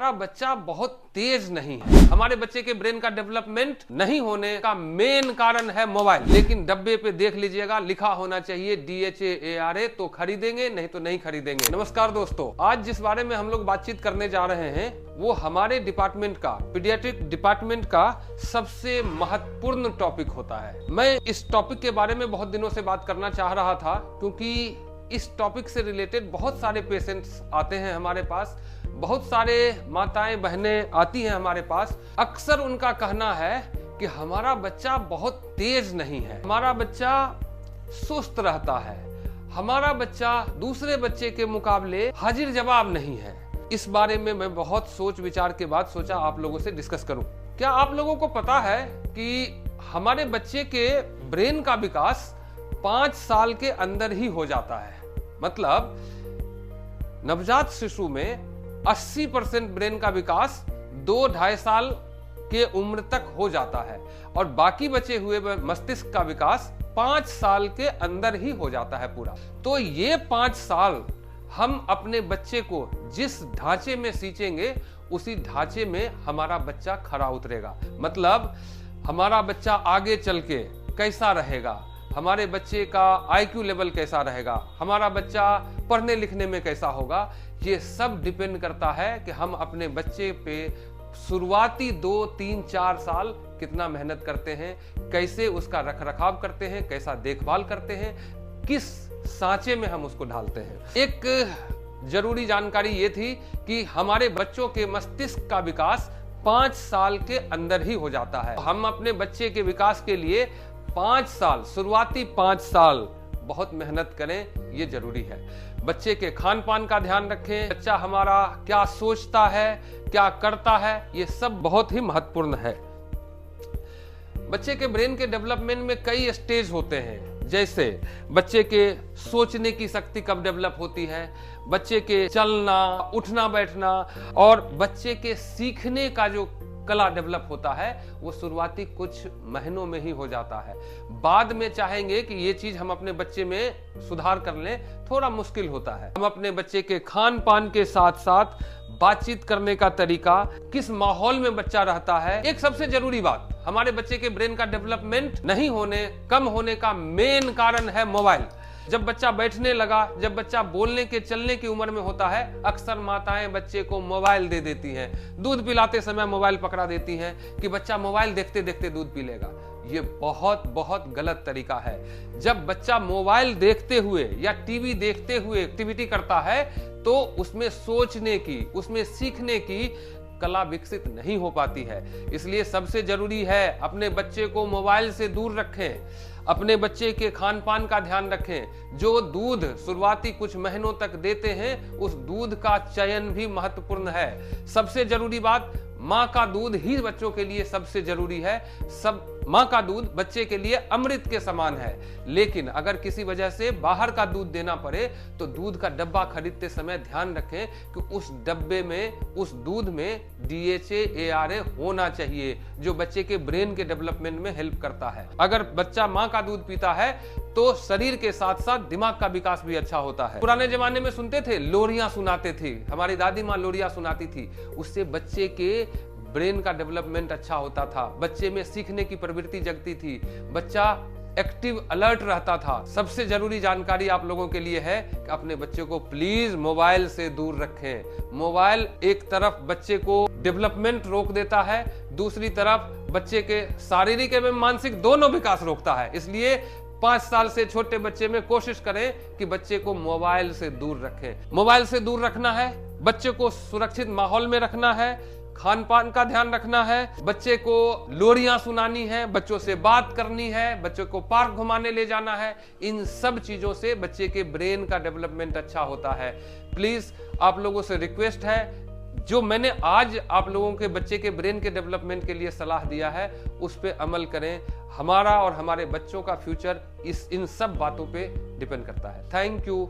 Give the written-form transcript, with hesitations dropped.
हमारा बच्चा बहुत तेज नहीं है। हमारे बच्चे के ब्रेन का डेवलपमेंट नहीं होने का मेन कारण है मोबाइल। लेकिन डब्बे पे देख लीजिएगा लिखा होना चाहिए DHA तो खरीदेंगे, नहीं तो नहीं खरीदेंगे। नमस्कार दोस्तों, आज जिस बारे में हम लोग बातचीत करने जा रहे हैं वो हमारे डिपार्टमेंट का, पीडियाट्रिक डिपार्टमेंट का सबसे महत्वपूर्ण टॉपिक होता है। मैं इस टॉपिक के बारे में बहुत दिनों से बात करना चाह रहा था क्योंकि इस टॉपिक से रिलेटेड बहुत सारे पेशेंट्स आते हैं हमारे पास, बहुत सारे माताएं बहनें आती हैं हमारे पास। अक्सर उनका कहना है कि हमारा बच्चा बहुत तेज नहीं है, हमारा बच्चा सुस्त रहता है, हमारा बच्चा दूसरे बच्चे के मुकाबले हाजिर जवाब नहीं है। इस बारे में मैं बहुत सोच विचार के बाद सोचा आप लोगों से डिस्कस करूं। क्या आप लोगों को पता है कि हमारे बच्चे के ब्रेन का विकास 5 साल के अंदर ही हो जाता है। मतलब नवजात शिशु में 80% ब्रेन का विकास 2-2.5 साल के उम्र तक हो जाता है और बाकी बचे हुए मस्तिष्क का विकास 5 साल के अंदर ही हो जाता है पूरा। तो ये 5 साल हम अपने बच्चे को जिस ढांचे में सींचेंगे उसी ढांचे में हमारा बच्चा खरा उतरेगा। मतलब हमारा बच्चा आगे चल के कैसा रहेगा, हमारे बच्चे का IQ लेवल कैसा रहेगा, हमारा बच्चा पढ़ने लिखने में कैसा होगा, ये सब डिपेंड करता है कि हम अपने बच्चे पे शुरुआती 2, 3, 4 साल कितना मेहनत करते हैं, कैसे उसका रखरखाव करते हैं, कैसा देखभाल करते हैं, किस सांचे में हम उसको ढालते हैं। एक जरूरी जानकारी ये थी कि हमारे बच्चों के मस्तिष्क का विकास 5 साल के अंदर ही हो जाता है। हम अपने बच्चे के विकास के लिए 5 साल, शुरुआती 5 साल बहुत मेहनत करें, ये जरूरी है। बच्चे के खान पान का ध्यान रखें, बच्चा हमारा क्या सोचता है, क्या करता है, ये सब बहुत ही महत्वपूर्ण है। बच्चे के ब्रेन के डेवलपमेंट में कई स्टेज होते हैं, जैसे बच्चे के सोचने की शक्ति कब डेवलप होती है, बच्चे के चलना, उठना बैठना और बच्चे के सीखने का जो कला डेवलप होता है वो शुरुआती कुछ महीनों में ही हो जाता है। बाद में चाहेंगे कि ये चीज हम अपने बच्चे में सुधार कर लें, थोड़ा मुश्किल होता है। हम अपने बच्चे के खान पान के साथ साथ बातचीत करने का तरीका, किस माहौल में बच्चा रहता है। एक सबसे जरूरी बात, हमारे बच्चे के ब्रेन का डेवलपमेंट नहीं होने, कम होने का मेन कारण है मोबाइल। जब बच्चा बैठने लगा, जब बच्चा बोलने के चलने की उम्र में होता है, अक्सर माताएं बच्चे को मोबाइल दे देती हैं। दूध पिलाते समय मोबाइल पकड़ा देती हैं कि बच्चा मोबाइल देखते देखते दूध पी लेगा। ये बहुत बहुत गलत तरीका है। जब बच्चा मोबाइल देखते हुए या टीवी देखते हुए एक्टिविटी करता है तो उसमें सोचने की, उसमें सीखने की कला विकसित नहीं हो पाती है। इसलिए सबसे जरूरी है अपने बच्चे को मोबाइल से दूर रखें, अपने बच्चे के खान पान का ध्यान रखें। जो दूध शुरुआती कुछ महीनों तक देते हैं उस दूध का चयन भी महत्वपूर्ण है। सबसे जरूरी बात, माँ का दूध ही बच्चों के लिए सबसे जरूरी है। माँ का दूध बच्चे के लिए अमृत के समान है। लेकिन अगर किसी वजह से बाहर का दूध देना पड़े तो दूध का डब्बा खरीदते समय ध्यान रखें कि उस डब्बे में, उस दूध में DHA होना चाहिए जो बच्चे के ब्रेन के डेवलपमेंट में हेल्प करता है। अगर बच्चा माँ का दूध पीता है तो शरीर के साथ साथ दिमाग का विकास भी अच्छा होता है। पुराने जमाने में सुनते थे, लोरियां सुनाते थे, हमारी दादी माँ लोरियां सुनाती थी, उससे बच्चे के ब्रेन का डेवलपमेंट अच्छा होता था, बच्चे में सीखने की प्रवृत्ति जगती थी, बच्चा एक्टिव अलर्ट रहता था। सबसे जरूरी जानकारी आप लोगों के लिए है कि अपने बच्चे को प्लीज मोबाइल से दूर रखें। मोबाइल एक तरफ बच्चे को डेवलपमेंट रोक देता है, दूसरी तरफ बच्चे के शारीरिक एवं मानसिक दोनों विकास रोकता है। इसलिए 5 साल से छोटे बच्चे में कोशिश करें कि बच्चे को मोबाइल से दूर रखें। मोबाइल से दूर रखना है, बच्चे को सुरक्षित माहौल में रखना है, खान पान का ध्यान रखना है, बच्चे को लोरियां सुनानी है, बच्चों से बात करनी है, बच्चों को पार्क घुमाने ले जाना है। इन सब चीजों से बच्चे के ब्रेन का डेवलपमेंट अच्छा होता है। प्लीज आप लोगों से रिक्वेस्ट है, जो मैंने आज आप लोगों के बच्चे के ब्रेन के डेवलपमेंट के लिए सलाह दिया है उस पे अमल करें। हमारा और हमारे बच्चों का फ्यूचर इन सब बातों पे डिपेंड करता है। Thank you.